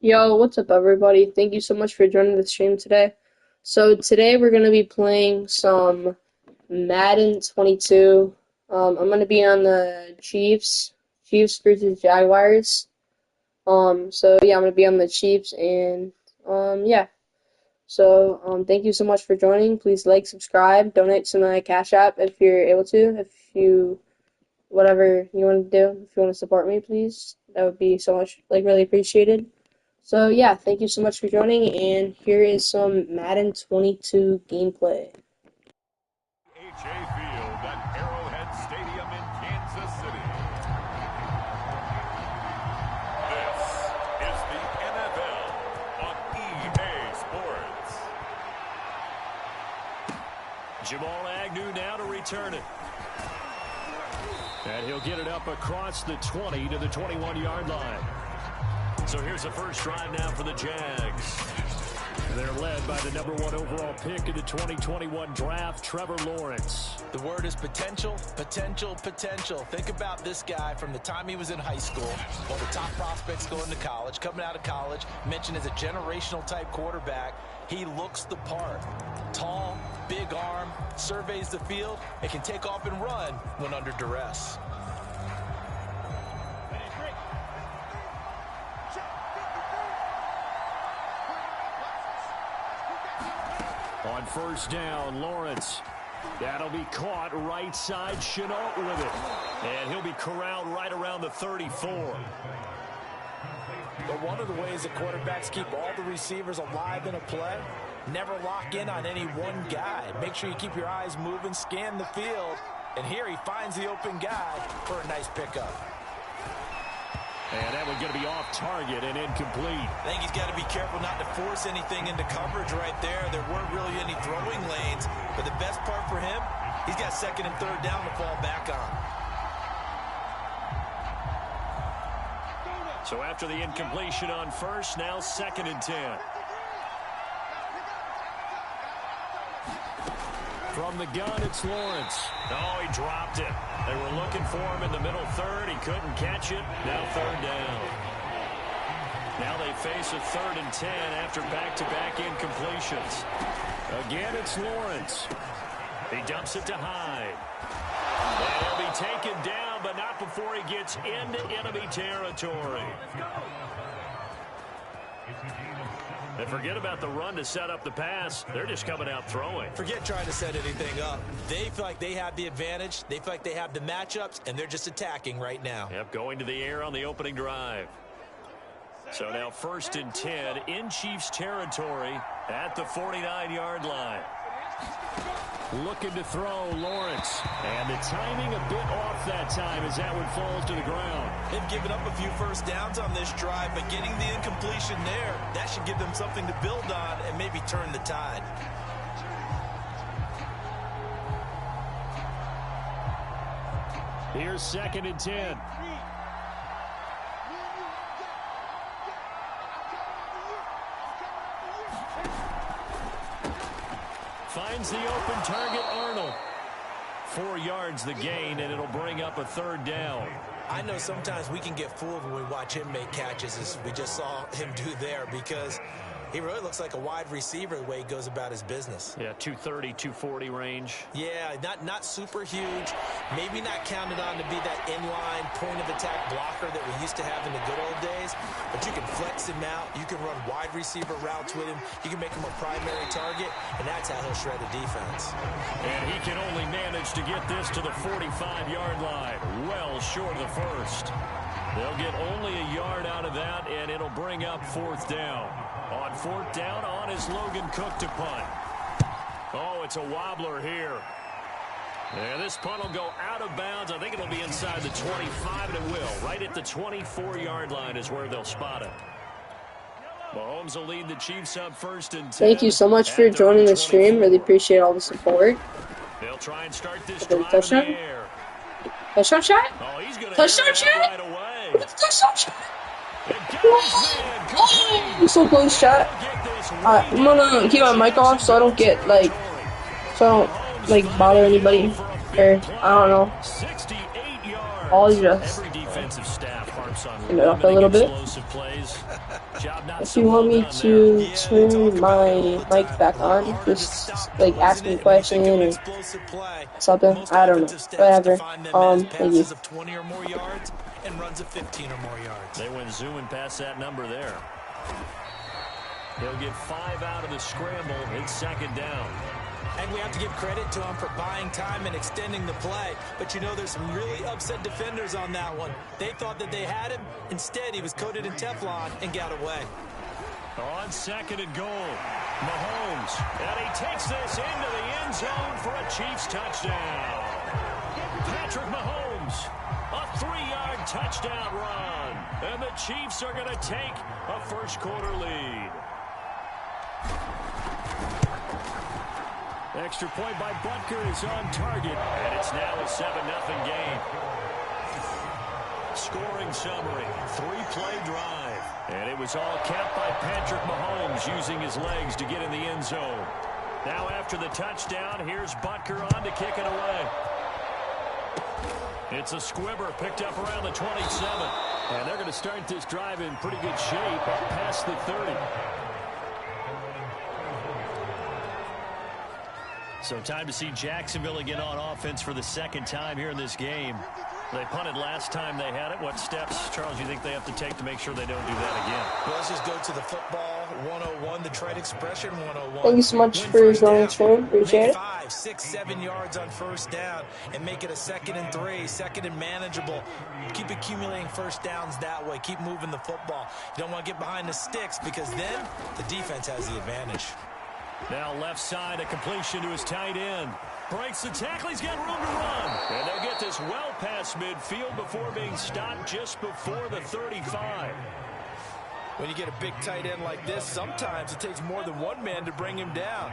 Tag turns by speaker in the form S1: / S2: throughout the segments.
S1: Yo, what's up, everybody? Thank you so much for joining the stream today. So today we're gonna be playing some Madden 22. I'm gonna be on the Chiefs versus Jaguars. So yeah, I'm gonna be on the Chiefs, and yeah. So thank you so much for joining. Please like, subscribe, donate to my Cash App if you're able to. If you whatever you want to do, if you want to support me, please, that would be so much really appreciated. So yeah, thank you so much for joining, and here is some Madden 22 gameplay.
S2: HA Field at Arrowhead Stadium in Kansas City. This is the NFL on EA Sports.
S3: Jamal Agnew now to return it. And he'll get it up across the 20 to the 21-yard line. So here's the first drive now for the Jags. They're led by the number 1 overall pick in the 2021 draft, Trevor Lawrence.
S4: The word is potential, potential, potential. Think about this guy from the time he was in high school, one of the top prospects going to college, coming out of college, mentioned as a generational type quarterback. He looks the part. Tall, big arm, surveys the field, and can take off and run when under duress.
S3: On first down, Lawrence. That'll be caught right side. Chenault with it. And he'll be corralled right around the 34.
S4: But one of the ways that quarterbacks keep all the receivers alive in a play, never lock in on any one guy. Make sure you keep your eyes moving, scan the field. And here he finds the open guy for a nice pickup.
S3: And that one's going to be off target and incomplete.
S4: I think he's got to be careful not to force anything into coverage right there. There weren't really any throwing lanes. But the best part for him, he's got second and third down to fall back on.
S3: So after the incompletion on first, now second and 10. From the gun, it's Lawrence. Oh, he dropped it. They were looking for him in the middle third. He couldn't catch it. Now third down. Now they face a 3rd and 10 after back-to-back incompletions. Again, it's Lawrence. He dumps it to Hyde. And he'll be taken down, but not before he gets into enemy territory. And forget about the run to set up the pass. They're just coming out throwing.
S4: Forget trying to set anything up. They feel like they have the advantage. They feel like they have the matchups, and they're just attacking right now.
S3: Yep, going to the air on the opening drive. So now 1st and 10 in Chiefs territory at the 49-yard line. Looking to throw, Lawrence. And the timing a bit off that time as that one falls to the ground.
S4: They've given up a few first downs on this drive, but getting the incompletion there, that should give them something to build on and maybe turn the tide.
S3: Here's 2nd and 10. Finds the open target, Arnold. 4 yards the gain, and it'll bring up a 3rd down.
S4: I know sometimes we can get fooled when we watch him make catches, as we just saw him do there, because he really looks like a wide receiver the way he goes about his business.
S3: Yeah, 230, 240 range.
S4: Yeah, not super huge. Maybe not counted on to be that inline point-of-attack blocker that we used to have in the good old days. But you can flex him out. You can run wide receiver routes with him. You can make him a primary target, and that's how he'll shred a defense.
S3: And he can only manage to get this to the 45-yard line. Well short of the first. They'll get only a yard out of that, and it'll bring up 4th down. On 4th down, on is Logan Cook to punt. Oh, it's a wobbler here. And this punt will go out of bounds. I think it'll be inside the 25, and it will. Right at the 24-yard line is where they'll spot it. Mahomes will lead the Chiefs up 1st and 10.
S1: Thank you so much for joining the stream. Really appreciate all the support.
S3: They'll try and start this drive in the air.
S1: Touchdown shot?
S3: Oh, he's going to
S1: Touchdown shot?
S3: right away.
S1: Touchdown shot?
S3: Oh,
S1: so close shot. I'm gonna keep my mic off so I don't get bother anybody, or I don't know. I'll just
S3: every defensive staff harps on
S1: it up a little bit.
S3: Explosive plays. Job not
S1: If
S3: so
S1: you want
S3: well
S1: me
S3: done there.
S1: to
S4: Yeah, they talk
S1: turn
S4: about it all
S1: my
S4: the
S1: mic
S4: time.
S1: back
S4: A lot
S1: on,
S4: harder to stop,
S1: just
S4: though,
S1: like ask
S4: isn't
S1: me a
S4: it? When you think of
S1: question
S4: an
S1: or
S4: explosive play,
S1: something.
S4: most
S1: I don't know.
S4: offensive stats
S1: Whatever.
S4: define them as
S1: Thank you.
S4: passes of 20 or more yards and runs of 15 or more yards.
S3: They went zooming past that number there. He'll get 5 out of the scramble. It's second down.
S4: And we have to give credit to him for buying time and extending the play. But, you know, there's some really upset defenders on that one. They thought that they had him. Instead, he was coated in Teflon and got away.
S3: On second and goal, Mahomes. And he takes this into the end zone for a Chiefs touchdown. Patrick Mahomes, a 3-yard touchdown run. And the Chiefs are going to take a first-quarter lead. Extra point by Butker is on target. And it's now a 7-0 game. Scoring summary, 3-play drive. And it was all capped by Patrick Mahomes using his legs to get in the end zone. Now after the touchdown, here's Butker on to kick it away. It's a squibber picked up around the 27. And they're going to start this drive in pretty good shape up past the 30. So time to see Jacksonville again on offense for the second time here in this game. They punted last time they had it. What steps, Charles, you think they have to take to make sure they don't do that again?
S4: Well, let's just go to the football 101, the trade expression 101.
S1: Thank you so much
S4: Win
S1: for
S4: first
S1: joining
S4: down.
S1: the stream. Appreciate
S4: Make
S1: it.
S4: 5, 6, 7 yards on first down and make it a 2nd and 3, 2nd and manageable. Keep accumulating first downs that way. Keep moving the football. You don't want to get behind the sticks because then the defense has the advantage.
S3: Now left side, a completion to his tight end. Breaks the tackle, he's got room to run. And they'll get this well past midfield before being stopped just before the 35.
S4: When you get a big tight end like this, sometimes it takes more than one man to bring him down.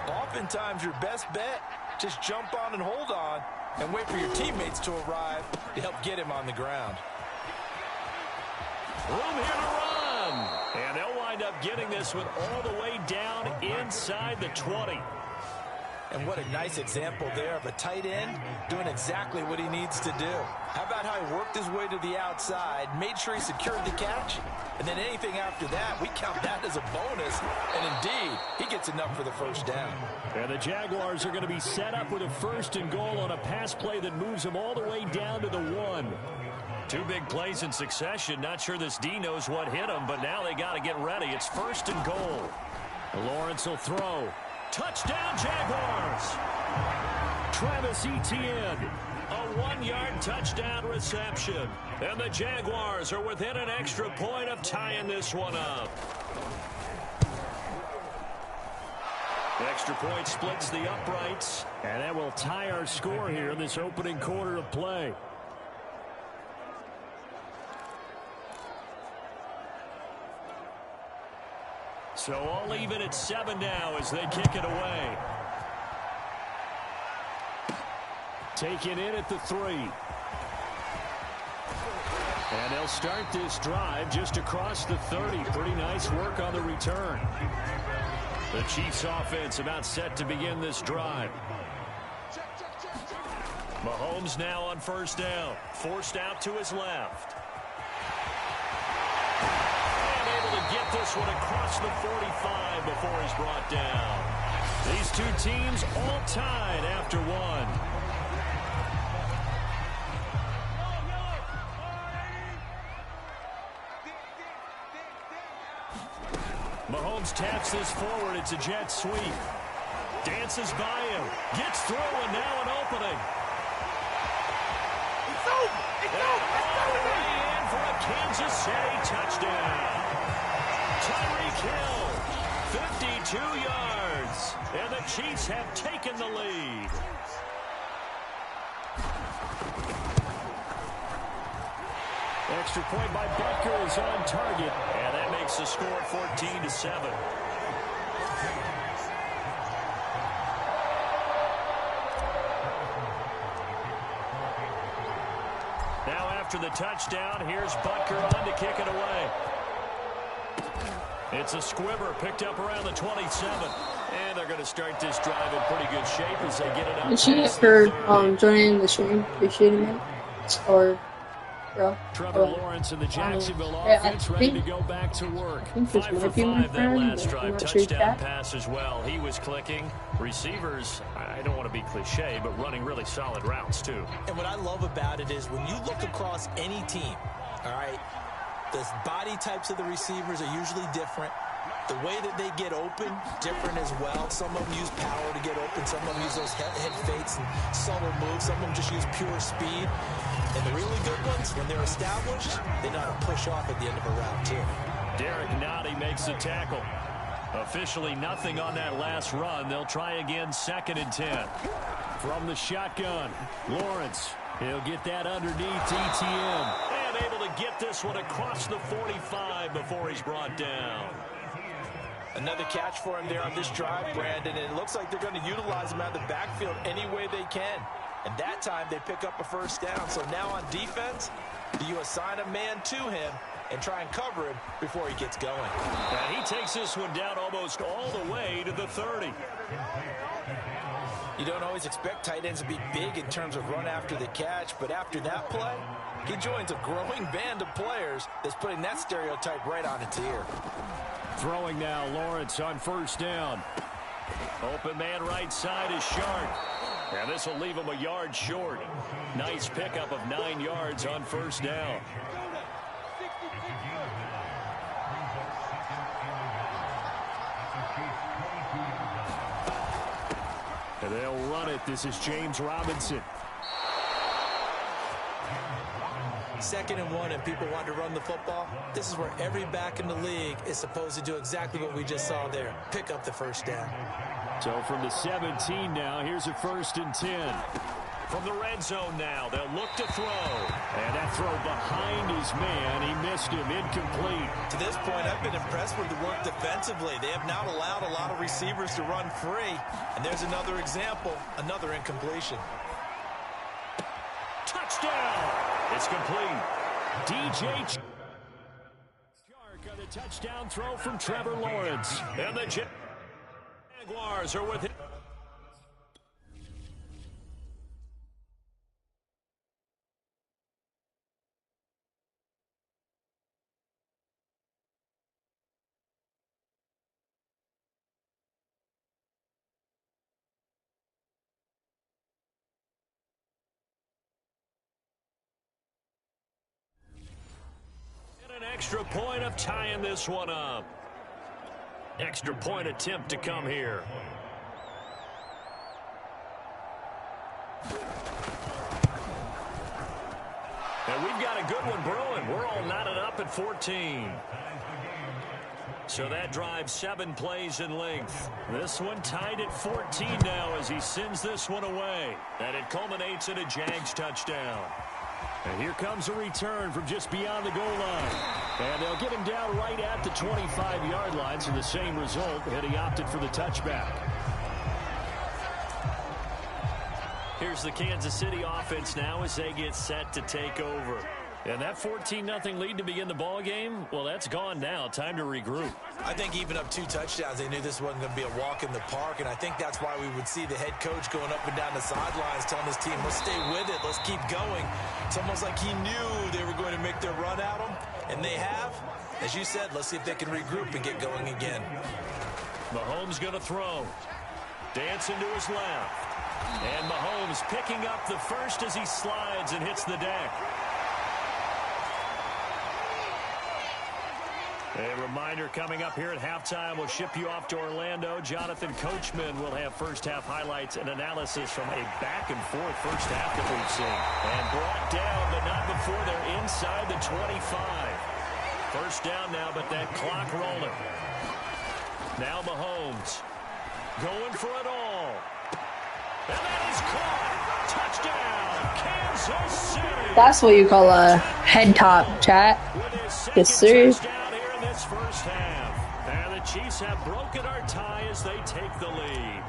S4: Oftentimes your best bet, just jump on and hold on and wait for your teammates to arrive to help get him on the ground.
S3: Room here to run. And they'll wind up getting this one all the way down inside the 20.
S4: And what a nice example there of a tight end doing exactly what he needs to do. How about how he worked his way to the outside, made sure he secured the catch, and then anything after that, we count that as a bonus. And indeed, he gets enough for the first down.
S3: And the Jaguars are going to be set up with a 1st and goal on a pass play that moves them all the way down to the 1. 2 big plays in succession. Not sure this D knows what hit him, but now they got to get ready. It's 1st and goal. Lawrence will throw. Touchdown, Jaguars. Travis Etienne, a 1-yard touchdown reception. And the Jaguars are within an extra point of tying this one up. The extra point splits the uprights. And that will tie our score here in this opening quarter of play. So all even at 7 now as they kick it away. Taken in at the 3. And they'll start this drive just across the 30. Pretty nice work on the return. The Chiefs offense about set to begin this drive. Mahomes now on first down. Forced out to his left. Get this one across the 45 before he's brought down. These two teams all tied after 1. Mahomes taps this forward. It's a jet sweep. Dances by him. Gets through and now an opening.
S2: It's over! It's over!
S3: All the way in for a Kansas City touchdown. Tyreek Hill, 52 yards, and the Chiefs have taken the lead. Extra point by Butker is on target, and that makes the score 14-7. Now after the touchdown, here's Butker on to kick it away. It's a squibber picked up around the 27. And they're going to start this drive in pretty good shape as they get it up.
S1: Appreciate it for joining the stream. Appreciate it, man. Or bro.
S3: Trevor Lawrence and the Jacksonville
S1: yeah,
S3: offense ready to go back to work.
S1: I think this
S3: 5 for
S1: might be my
S3: 5 that
S1: friend,
S3: last
S1: but I'm
S3: drive.
S1: not sure
S3: Touchdown
S1: yet.
S3: pass as well. He was clicking. Receivers, I don't want to be cliche, but running really solid routes too.
S4: And what I love about it is when you look across any team, all right, the body types of the receivers are usually different. The way that they get open, different as well. Some of them use power to get open. Some of them use those head fakes and subtle moves. Some of them just use pure speed. And the really good ones, when they're established, they know how to push off at the end of a route, too.
S3: Derek Nottie makes the tackle. Officially nothing on that last run. They'll try again, 2nd and 10. From the shotgun, Lawrence. He'll get that underneath ETN. And able to get this one across the 45 before he's brought down.
S4: Another catch for him there on this drive, Brandon, and it looks like they're going to utilize him out of the backfield any way they can. And that time they pick up a first down. So now on defense, do you assign a man to him and try and cover him before he gets going?
S3: And he takes this one down almost all the way to the 30.
S4: You don't always expect tight ends to be big in terms of run after the catch, but after that play, he joins a growing band of players that's putting that stereotype right on its ear.
S3: Throwing now, Lawrence on first down. Open man right side is Sharp. And this will leave him a yard short. Nice pickup of 9 yards on first down. And they'll run it. This is James Robinson.
S4: 2nd and 1 and people want to run the football. This is where every back in the league is supposed to do exactly what we just saw there. Pick up the first down.
S3: So from the 17 now, here's a 1st and 10. From the red zone now, they'll look to throw. And that throw behind his man. He missed him, incomplete.
S4: To this point, I've been impressed with the work defensively. They have not allowed a lot of receivers to run free. And there's another example, another incompletion.
S3: Touchdown! It's complete. DJ Chark on a touchdown throw from Trevor Lawrence. And the Jaguars are with him. An extra point of tying this one up. Extra point attempt to come here. And we've got a good one brewing. We're all knotted up at 14. So that drives 7 plays in length. This one tied at 14 now as he sends this one away. And it culminates in a Jags touchdown. And here comes a return from just beyond the goal line. And they'll get him down right at the 25-yard line, so the same result, and he opted for the touchback. Here's the Kansas City offense now as they get set to take over. And that 14-0 lead to begin the ball game, well, that's gone now. Time to regroup.
S4: I think even up 2 touchdowns, they knew this wasn't going to be a walk in the park, and I think that's why we would see the head coach going up and down the sidelines telling his team, let's stay with it, let's keep going. It's almost like he knew they were going to make their run at him, and they have. As you said, let's see if they can regroup and get going again.
S3: Mahomes going to throw. Dancing to his left. And Mahomes picking up the first as he slides and hits the deck. A reminder coming up here at halftime. We'll ship you off to Orlando. Jonathan Coachman will have first-half highlights and analysis from a back-and-forth first half that we've seen. And brought down, but not before they're inside the 25. First down now, but that clock rolling. Now Mahomes going for it all. And that is caught. Touchdown, Kansas City.
S1: That's what you call a head top, chat. Yes, sir.
S3: This first half. And the Chiefs have broken our tie as they take the lead.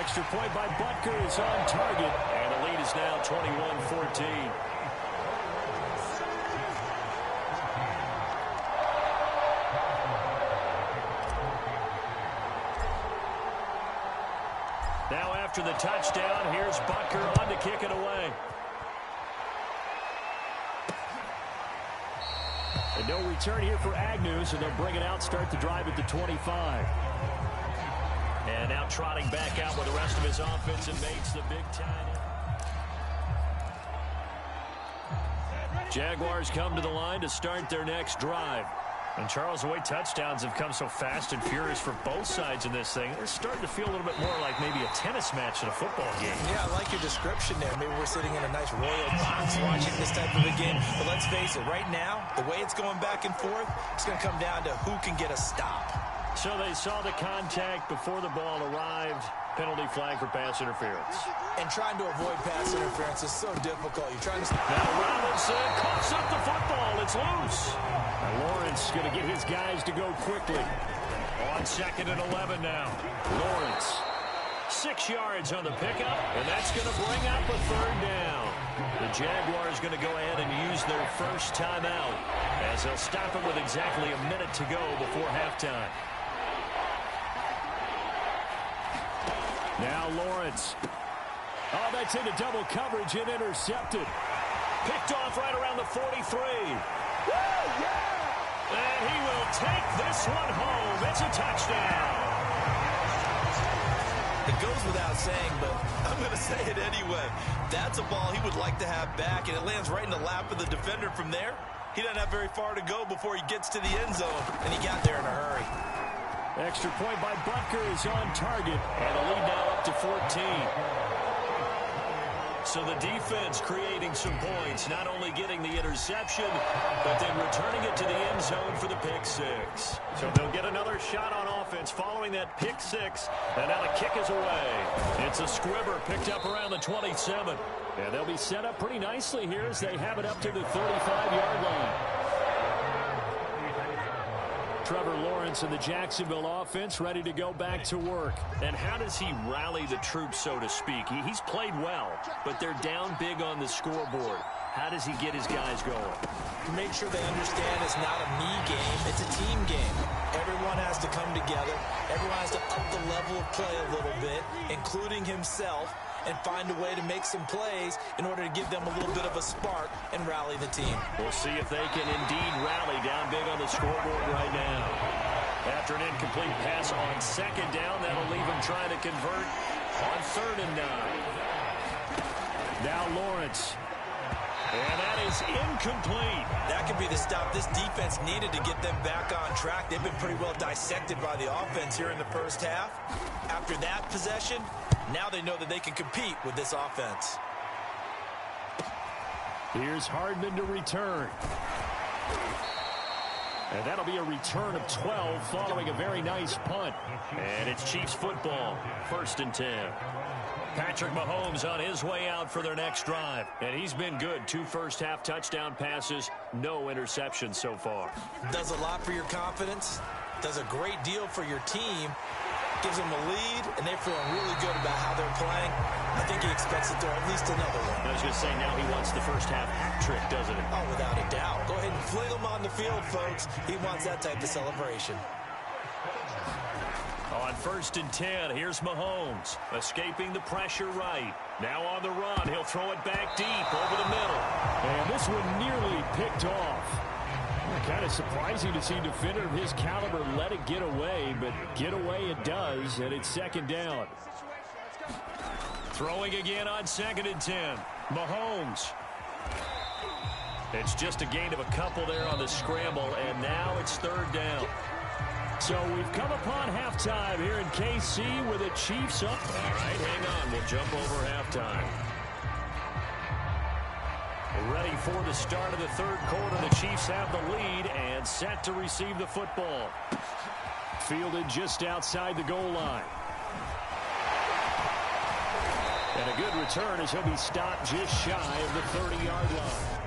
S3: Extra point by Butker is on target. And the lead is now 21-14. after the touchdown. Here's Butker on to kick it away. And no return here for Agnew, so they'll bring it out, start the drive at the 25. And now trotting back out with the rest of his offensive mates, the big tight end. Jaguars come to the line to start their next drive. And Charles, the way touchdowns have come so fast and furious for both sides in this thing, it's starting to feel a little bit more like maybe a tennis match than a football game.
S4: Yeah, I like your description there. Maybe we're sitting in a nice royal box watching this type of a game. But let's face it, right now, the way it's going back and forth, it's going to come down to who can get a stop.
S3: So they saw the contact before the ball arrived. Penalty flag for pass interference.
S4: And trying to avoid pass interference is so difficult. You're trying to...
S3: Now Robinson coughs up the football. It's loose. And Lawrence going to get his guys to go quickly. On 2nd and 11 now. Lawrence. 6 yards on the pickup, and that's going to bring up a 3rd down. The Jaguars going to go ahead and use their first timeout as they'll stop it with exactly a minute to go before halftime. Now Lawrence. Oh, that's into double coverage and intercepted. Picked off right around the 43. And he will take this one home. It's a touchdown.
S4: It goes without saying, but I'm going to say it anyway. That's a ball he would like to have back, and it lands right in the lap of the defender from there. He doesn't have very far to go before he gets to the end zone, and he got there in a hurry.
S3: Extra point by Butker is on target, and a lead now up to 14. So the defense creating some points, not only getting the interception, but then returning it to the end zone for the pick six. So they'll get another shot on offense following that pick six, and now the kick is away. It's a squibber picked up around the 27. And they'll be set up pretty nicely here as they have it up to the 35-yard line. Trevor Lawrence and the Jacksonville offense ready to go back to work. And how does he rally the troops, so to speak? He's played well, but they're down big on the scoreboard. How does he get his guys going?
S4: Make sure they understand it's not a me game, it's a team game. Everyone has to come together. Everyone has to up the level of play a little bit, including himself, and find a way to make some plays in order to give them a little bit of a spark and rally the team.
S3: We'll see if they can indeed rally down big on the scoreboard right now. After an incomplete pass on 2nd down, that'll leave them trying to convert on 3rd and 9. Now Lawrence. And that is incomplete.
S4: That could be the stop this defense needed to get them back on track. They've been pretty well dissected by the offense here in the first half. After that possession, now they know that they can compete with this offense.
S3: Here's Hardman to return. And that'll be a return of 12 following a very nice punt. And it's Chiefs football, 1st and 10. Patrick Mahomes on his way out for their next drive. And he's been good. 2 first-half touchdown passes, no interceptions so far.
S4: Does a lot for your confidence. Does a great deal for your team. Gives them a lead, and they're feeling really good about how they're playing. I think he expects to throw at least another one.
S3: I was going to say, now he wants the first-half hat trick, doesn't he?
S4: Oh, without a doubt. Go ahead and fling him on the field, folks. He wants that type of celebration.
S3: On 1st and 10, here's Mahomes, escaping the pressure right. Now on the run, he'll throw it back deep over the middle. And this one nearly picked off. Kind of surprising to see a defender of his caliber let it get away, but get away it does, and it's 2nd down. Throwing again on 2nd and 10. Mahomes. It's just a gain of a couple there on the scramble, and now it's 3rd down. So we've come upon halftime here in KC with the Chiefs up. All right, hang on. We'll jump over halftime. Ready for the start of the 3rd quarter. The Chiefs have the lead and set to receive the football. Fielded just outside the goal line. And a good return as he'll be stopped just shy of the 30-yard line.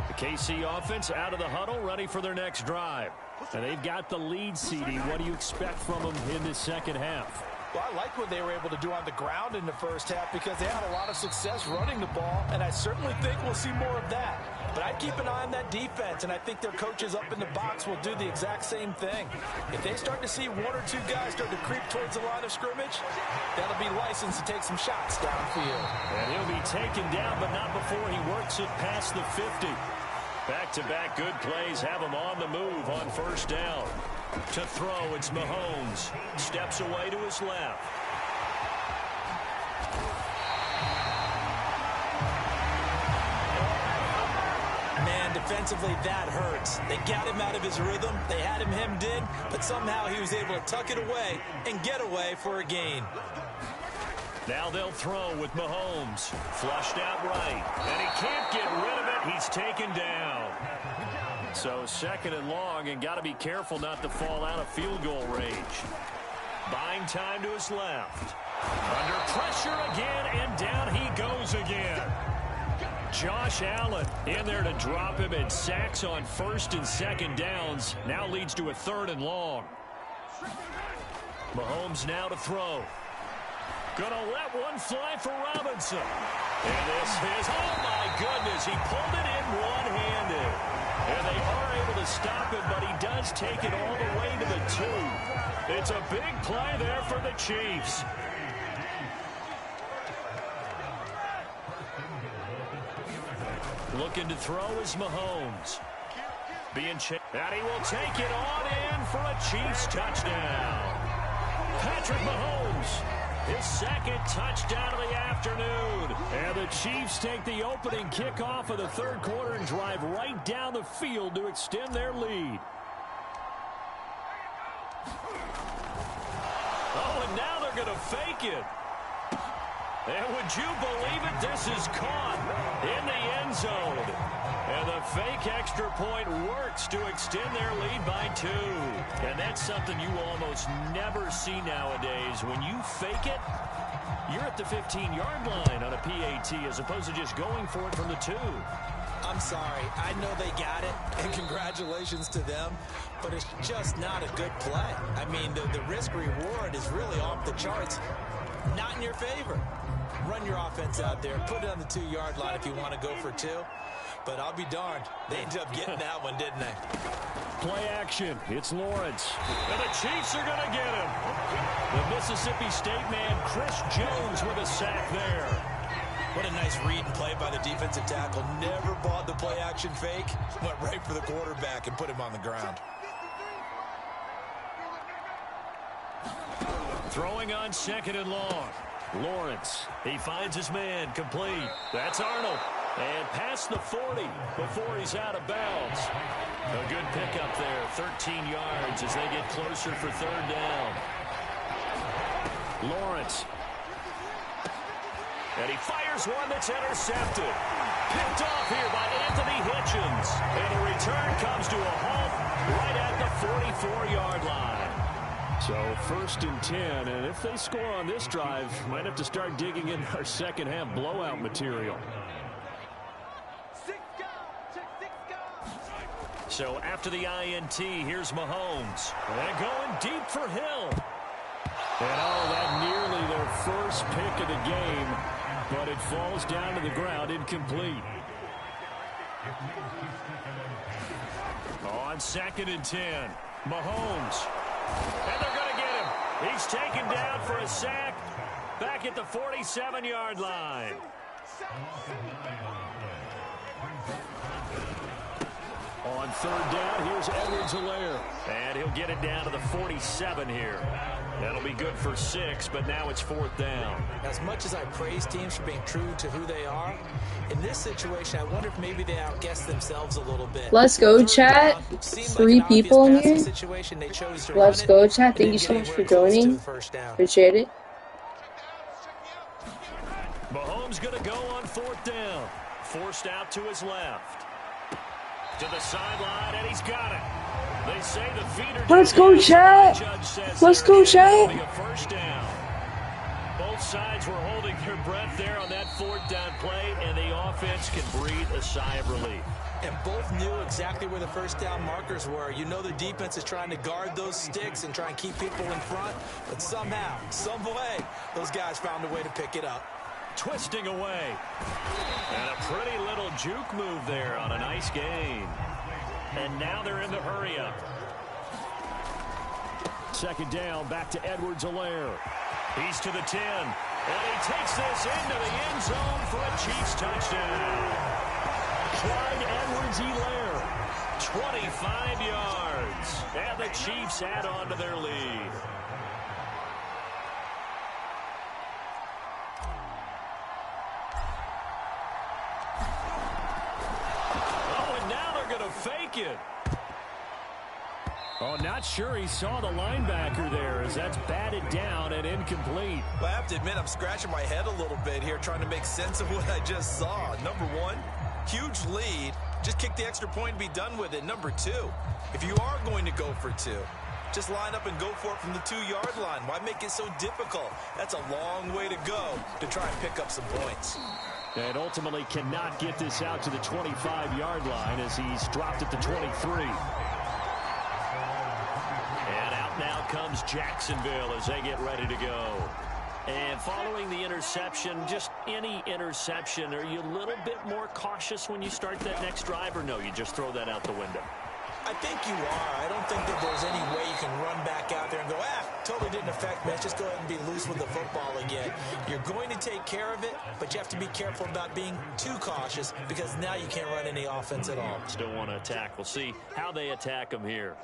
S3: The KC offense out of the huddle, ready for their next drive. And they've got the lead, CD. What do you expect from them in this 2nd half?
S4: Well, I like what they were able to do on the ground in the first half because they had a lot of success running the ball, and I certainly think we'll see more of that. But I'd keep an eye on that defense, and I think their coaches up in the box will do the exact same thing. If they start to see one or two guys start to creep towards the line of scrimmage, that'll be licensed to take some shots downfield.
S3: And he'll be taken down, but not before he works it past the 50. Back-to-back good plays have him on the move on first down. To throw, it's Mahomes. Steps away to his left.
S4: Man, defensively, that hurts. They got him out of his rhythm. They had him hemmed in, but somehow he was able to tuck it away and get away for a gain.
S3: Now they'll throw with Mahomes. Flushed out right. And he can't get rid of it. He's taken down. So second and long, and got to be careful not to fall out of field goal range. Buying time to his left. Under pressure again, and down he goes again. Josh Allen in there to drop him, and sacks on first and second downs. Now leads to a third and long. Mahomes now to throw. Gonna let one fly for Robinson. And this is, oh my goodness, he pulled it in one-handed. And they are able to stop him, but he does take it all the way to the 2. It's a big play there for the Chiefs. Looking to throw is Mahomes. Being chased. And he will take it on in for a Chiefs touchdown. Patrick Mahomes. His second touchdown of the afternoon. And the Chiefs take the opening kickoff of the third quarter and drive right down the field to extend their lead. Oh, and now they're going to fake it. And would you believe it? This is caught in the end zone. And the fake extra point works to extend their lead by 2. And that's something you almost never see nowadays. When you fake it, you're at the 15-yard line on a PAT as opposed to just going for it from the 2.
S4: I'm sorry. I know they got it, and congratulations to them, but it's just not a good play. I mean, the risk-reward is really off the charts. Not in your favor. Run your offense out there. Put it on the 2-yard line if you want to go for 2. But I'll be darned. They ended up getting that one, didn't they?
S3: Play action. It's Lawrence. And the Chiefs are going to get him. The Mississippi State man, Chris Jones, with a sack there.
S4: What a nice read and play by the defensive tackle. Never bought the play action fake. Went right for the quarterback and put him on the ground.
S3: Throwing on second and long. Lawrence. He finds his man complete. That's Arnold. And past the 40 before he's out of bounds. A good pickup there. 13 yards as they get closer for third down. Lawrence. And he fires one that's intercepted. Picked off here by Anthony Hitchens. And the return comes to a halt right at the 44-yard line. So first and 10, and if they score on this drive, might have to start digging in our second half blowout material. So after the INT, here's Mahomes. And going deep for Hill. And oh, that nearly their first pick of the game, but it falls down to the ground incomplete. On second and 10, Mahomes. And they're going to get him. He's taken down for a sack back at the 47-yard line. On third down, here's Edwards-Helaire. And he'll get it down to the 47 here. That'll be good for 6, but now it's fourth down.
S4: As much as I praise teams for being true to who they are, in this situation, I wonder if maybe they outguessed themselves a little bit.
S1: Let's go, chat. 3 people in here. Let's go, chat. Thank you so much for joining. Appreciate it.
S3: Mahomes going to go on fourth down. Forced out to his left. To the sideline, and he's got it. They say the feeder.
S1: Let's go, chat. Let's go, chat.
S3: A first down. Both sides were holding their breath there on that fourth down play, and the offense can breathe a sigh of relief.
S4: And both knew exactly where the first down markers were. You know the defense is trying to guard those sticks and try and keep people in front, but somehow, some way, those guys found a way to pick it up.
S3: Twisting away. And a pretty little juke move there on a nice gain. And now they're in the hurry-up. Second down, back to Edwards-Helaire. He's to the 10. And he takes this into the end zone for a Chiefs touchdown. Clyde Edwards-Helaire, 25 yards. And the Chiefs add on to their lead. Oh, and now they're going to fake it. Oh, not sure he saw the linebacker there as that's batted down and incomplete.
S4: Well, I have to admit, I'm scratching my head a little bit here trying to make sense of what I just saw. Number one, huge lead. Just kick the extra point and be done with it. Number two, if you are going to go for two, just line up and go for it from the 2-yard line. Why make it so difficult? That's a long way to go to try and pick up some points.
S3: And ultimately cannot get this out to the 25-yard line as he's dropped at the 23. And out now comes Jacksonville as they get ready to go. And following the interception, just any interception, are you a little bit more cautious when you start that next drive, or no, you just throw that out the window?
S4: I think you are. I don't think that there's any way you can run back out there and go, totally didn't affect me. Let's just go ahead and be loose with the football again. You're going to take care of it, but you have to be careful about being too cautious because now you can't run any offense at all.
S3: Still want to attack. We'll see how they attack them here.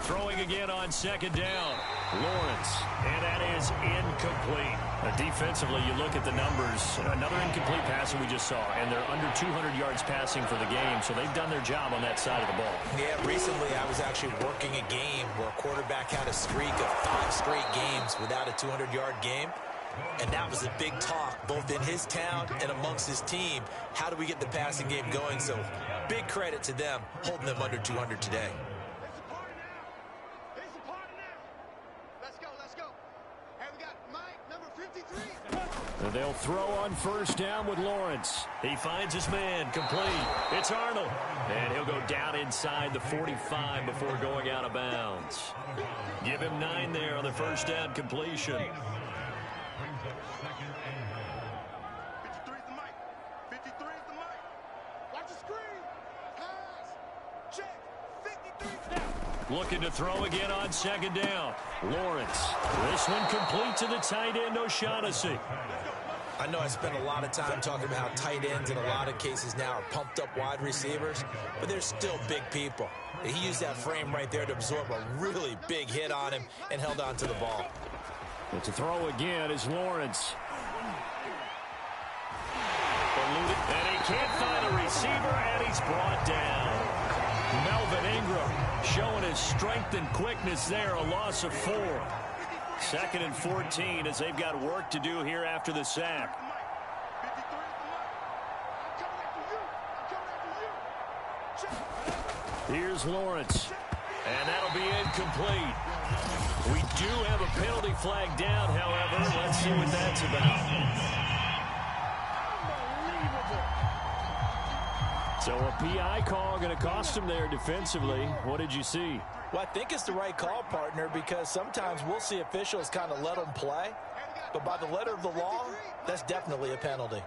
S3: Throwing again on second down. Lawrence, and that is incomplete. Defensively, you look at the numbers. Another incomplete pass that we just saw, and they're under 200 yards passing for the game, so they've done their job on that side of the ball.
S4: Yeah, recently I was actually working a game where a quarterback had a streak of 5 straight games without a 200-yard game. And that was a big talk, both in his town and amongst his team. How do we get the passing game going? So big credit to them, holding them under 200 today.
S3: And they'll throw on first down with Lawrence. He finds his man, complete. It's Arnold. And he'll go down inside the 45 before going out of bounds. Give him 9 there on the first down completion.
S2: 53 is the mic. 53 is the mic. Watch the screen. Pass. Check. 53.
S3: Looking to throw again on second down. Lawrence. This one complete to the tight end, O'Shaughnessy.
S4: I know I spent a lot of time talking about how tight ends in a lot of cases now are pumped up wide receivers, but they're still big people. He used that frame right there to absorb a really big hit on him and held on to the ball.
S3: And to throw again is Lawrence. And he can't find a receiver, and he's brought down. Melvin Ingram showing his strength and quickness there, a loss of 4. Second and 14 as they've got work to do here after the sack. Here's Lawrence. And that'll be incomplete. We do have a penalty flag down, however. Let's see what that's about. So a PI call going to cost him there defensively. What did you see?
S4: Well, I think it's the right call, partner, because sometimes we'll see officials kind of let them play. But by the letter of the law, that's definitely a penalty.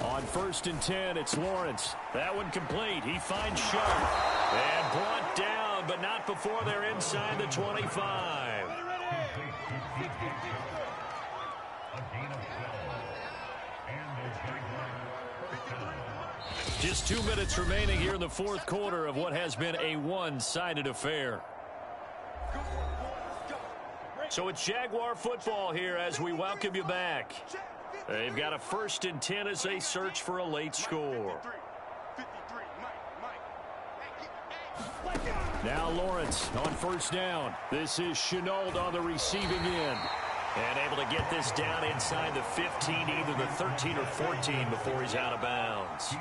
S3: On first and 10, it's Lawrence. That one complete. He finds Sharp. And brought down, but not before they're inside the 25. Just 2 minutes remaining here in the fourth quarter of what has been a one-sided affair. So it's Jaguar football here as we welcome you back. They've got a first and 10 as they search for a late score. Now Lawrence on first down. This is Shenault on the receiving end. And able to get this down inside the 15, either the 13 or 14 before he's out of bounds.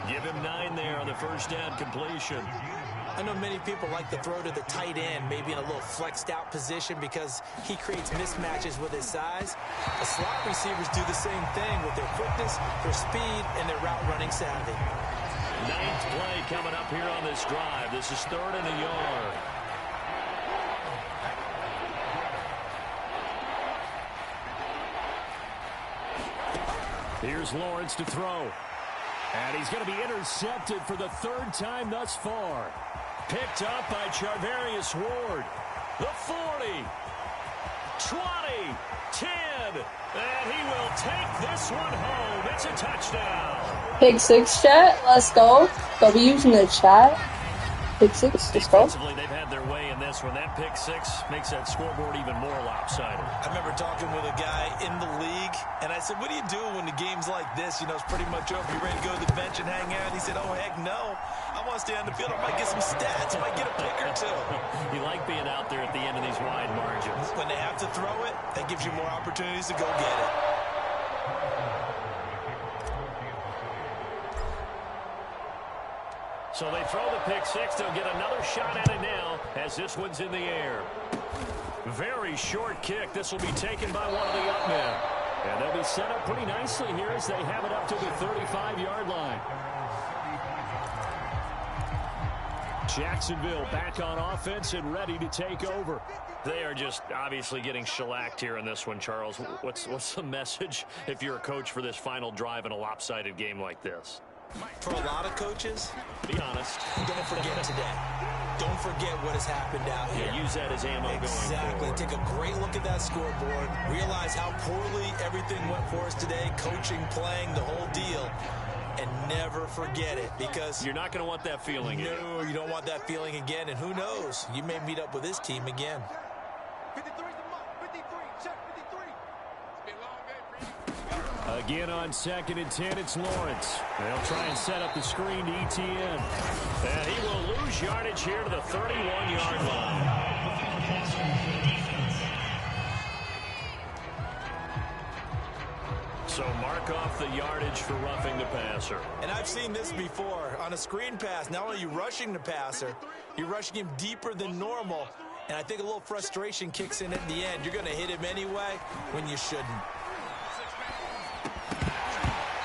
S3: Give him 9 there on the first down completion.
S4: I know many people like to throw to the tight end, maybe in a little flexed out position because he creates mismatches with his size. The slot receivers do the same thing with their quickness, their speed, and their route running savvy.
S3: Ninth play coming up here on this drive. This is 3rd and a yard. Here's Lawrence to throw. And he's going to be intercepted for the 3rd time thus far. Picked up by Charvarius Ward. The 40, 20, 10, and he will take this one home. It's a touchdown.
S1: Pick 6, chat. Let's go. W's in the chat. Pick 6. Let's go.
S3: Defensively, they've had their way in this one. That pick 6 makes that scoreboard even more lopsided.
S4: I remember talking with a guy in the league, and I said, what do you do when the game's like this? You know, it's pretty much over. You ready to go to the bench and hang out? He said, oh, heck no. I want to stay on the field. I might get some stats. I might get a pick or two.
S3: You like being out there at the end of these wide margins.
S4: When they have to throw it, that gives you more opportunities to go get it.
S3: So they throw the pick 6. They'll get another shot at it now as this one's in the air. Very short kick. This will be taken by one of the up men. And they'll be set up pretty nicely here as they have it up to the 35-yard line. Jacksonville back on offense and ready to take over. They are just obviously getting shellacked here in this one, Charles. What's the message if you're a coach for this final drive in a lopsided game like this?
S4: For a lot of coaches,
S3: be honest.
S4: Don't forget today. Don't forget what has happened out here.
S3: Yeah, use that as ammo going forward.
S4: Take a great look at that scoreboard. Realize how poorly everything went for us today. Coaching, playing, the whole deal. And never forget it, because
S3: you're not going to want that feeling again.
S4: No, you don't want that feeling again. And who knows? You may meet up with this team again.
S2: 53 's the mark. 53. Check 53. It's been a long day for you.
S3: Again on 2nd and 10, it's Lawrence. They'll try and set up the screen to ETN. And he will lose yardage here to the 31-yard line. So mark off the yardage for roughing the passer.
S4: And I've seen this before. On a screen pass, not only are you rushing the passer, you're rushing him deeper than normal. And I think a little frustration kicks in at the end. You're going to hit him anyway when you shouldn't.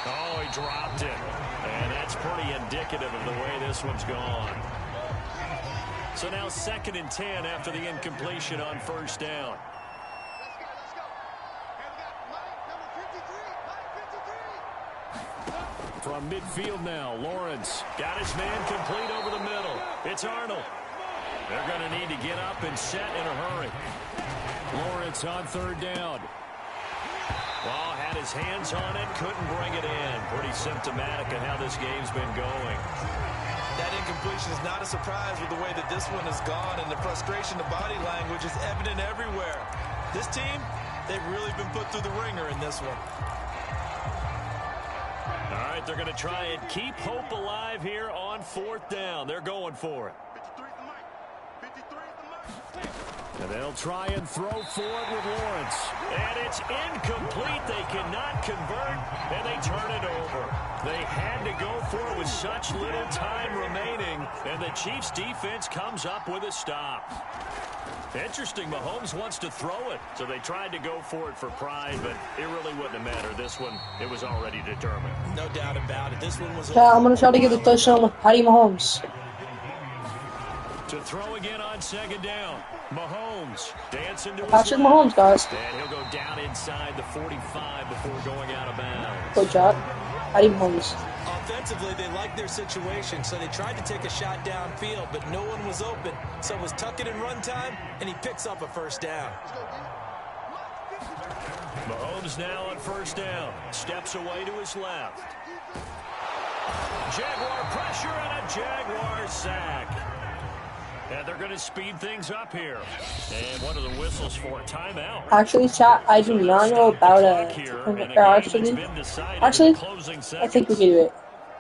S3: Oh, he dropped it. And that's pretty indicative of the way this one's gone. So now 2nd and 10 after the incompletion on 1st down. From midfield now, Lawrence got his man complete over the middle. It's Arnold. They're going to need to get up and set in a hurry. Lawrence on 3rd down. Well, had his hands on it, couldn't bring it in. Pretty symptomatic of how this game's been going.
S4: That incompletion is not a surprise with the way that this one has gone, and the frustration, the body language is evident everywhere. This team, they've really been put through the ringer in this one.
S3: All right, they're going to try and keep hope alive here on 4th down. They're going for it.
S2: 53 's the mark. 53 's the mark.
S3: And they'll try and throw forward with Lawrence. And it's incomplete. They cannot convert, and they turn it over. They had to go for it with such little time remaining, and the Chiefs' defense comes up with a stop. Interesting, Mahomes wants to throw it, so they tried to go for it for pride, but it really wouldn't have mattered. This one, it was already determined.
S4: No doubt about it. This one was...
S1: Yeah, I'm going to try to get the touchdown with Patty Mahomes.
S3: To throw again on 2nd down. Mahomes dancing to his
S1: Patrick
S3: left.
S1: Mahomes, guys.
S3: And he'll go down inside the 45 before going out of bounds.
S1: Good job. Patty Mahomes.
S4: Offensively, they liked their situation, so they tried to take a shot downfield, but no one was open. So it was tuck it and run time, and he picks up a 1st down.
S3: Mahomes now on 1st down. Steps away to his left. Jaguar pressure and a Jaguar sack. And they're going to speed things up here. And what are the whistles for? Timeout.
S1: Actually, chat, I do not know about actually, I think we can do it.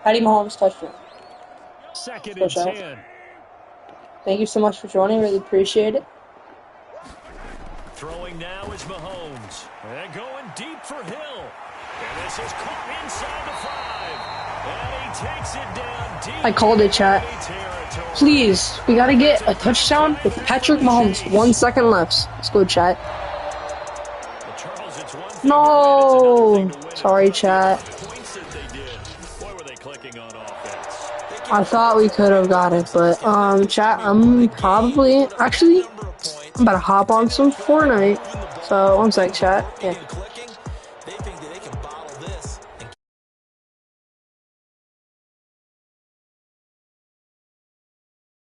S1: Patty Mahomes touchdown.
S3: 2nd and 10.
S1: Thank you so much for joining. Really appreciate it.
S3: Throwing now is Mahomes. And going deep for Hill. And this is caught inside the 5. And he takes it down deep.
S1: I called it, chat. Please, we gotta get a touchdown with Patrick Mahomes. 1 second left. Let's go, chat. No! Sorry, chat. I thought we could have got it, but, chat, I'm probably, actually, I'm about to hop on some Fortnite. So, 1 sec, chat. Yeah.